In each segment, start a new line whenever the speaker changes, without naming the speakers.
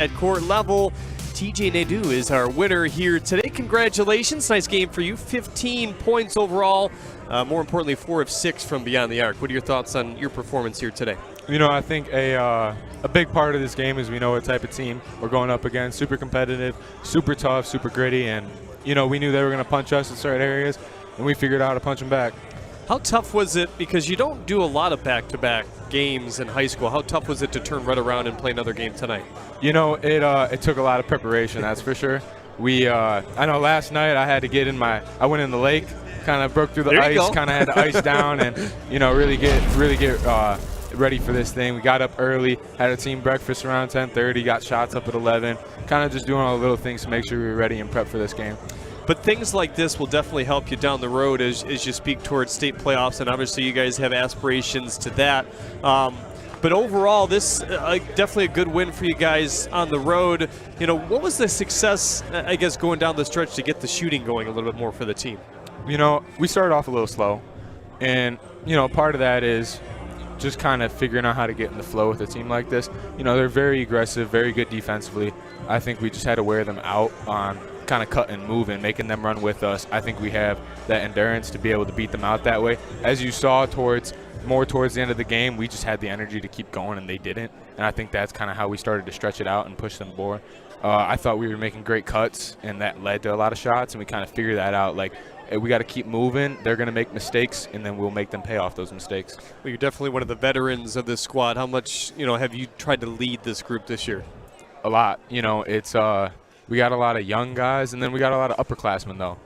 At court level, TJ Nadeau is our winner here today. Congratulations. Nice game for you. 15 points overall. More importantly, 4 of 6 from beyond the arc. What are your thoughts on your performance here today?
You know, I think a big part of this game is we know what type of team we're going up against. Super competitive, super tough, super gritty, and, you know, we knew they were going to punch us in certain areas, and we figured out how to punch them back.
How tough was it, because you don't do a lot of back-to-back games in high school, how tough was it to turn right around and play another game tonight?
You know, it took a lot of preparation, that's for sure. I know last night I had to get in I went in the lake, kind of broke through the ice, kind of had the ice down, and, you know, really get ready for this thing. We got up early, had a team breakfast around 10:30, got shots up at 11, kind of just doing all the little things to make sure we were ready and prepped for this game.
But things like this will definitely help you down the road as you speak towards state playoffs, and obviously you guys have aspirations to that. But overall, this definitely a good win for you guys on the road. You know, what was the success, I guess, going down the stretch to get the shooting going a little bit more for the team?
You know, we started off a little slow, and, you know, part of that is just kind of figuring out how to get in the flow with a team like this. You know, they're very aggressive, very good defensively. I think we just had to wear them out on kind of cut and move and making them run with us. I think we have that endurance to be able to beat them out that way. As you saw more towards the end of the game, we just had the energy to keep going, and they didn't. And I think that's kind of how we started to stretch it out and push them more. I thought we were making great cuts, and that led to a lot of shots, and we kind of figured that out. Like, hey, we got to keep moving. They're going to make mistakes, and then we'll make them pay off those mistakes.
Well, you're definitely one of the veterans of this squad. How much, you know, have you tried to lead this group this year?
A lot. You know, it's we got a lot of young guys, and then we got a lot of upperclassmen, though.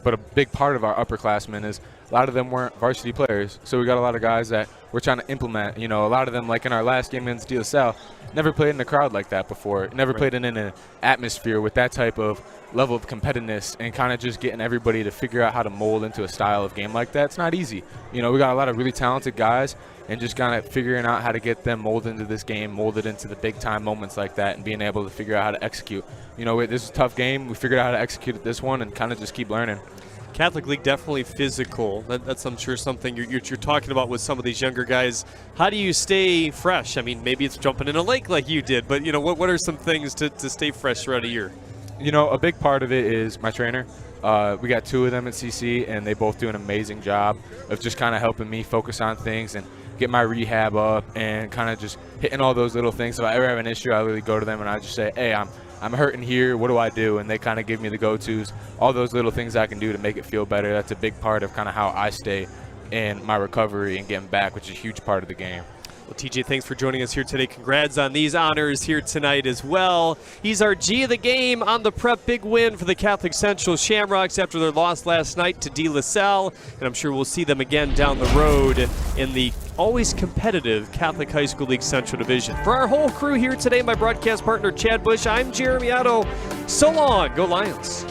But a big part of our upperclassmen is a lot of them weren't varsity players. So we got a lot of guys that we're trying to implement. You know, a lot of them, like in our last game against De La Salle, never played in a crowd like that before. Never played in an atmosphere with that type of level of competitiveness, and kind of just getting everybody to figure out how to mold into a style of game like that. It's not easy. You know, we got a lot of really talented guys, and just kind of figuring out how to get them molded into this game, molded into the big-time moments like that, and being able to figure out how to execute. You know, this is a tough game. We figured out how to execute at this one and kind of just keep learning.
Catholic League definitely physical. That's, I'm sure, something you're talking about with some of these younger guys. How do you stay fresh? I mean, maybe it's jumping in a lake like you did, but, you know, what are some things to stay fresh throughout a year?
You know, a big part of it is my trainer. We got 2 of them at CC, and they both do an amazing job of just kind of helping me focus on things and get my rehab up and kind of just hitting all those little things. If I ever have an issue, I really go to them and I just say, hey, I'm hurting here. What do I do? And they kind of give me the go-tos, all those little things I can do to make it feel better. That's a big part of kind of how I stay in my recovery and getting back, which is a huge part of the game.
Well, TJ, thanks for joining us here today. Congrats on these honors here tonight as well. He's our G of the game on the prep. Big win for the Catholic Central Shamrocks after their loss last night to De La Salle. And I'm sure we'll see them again down the road in the always competitive Catholic High School League Central Division. For our whole crew here today, my broadcast partner Chad Bush, I'm Jeremy Otto. So long. Go Lions.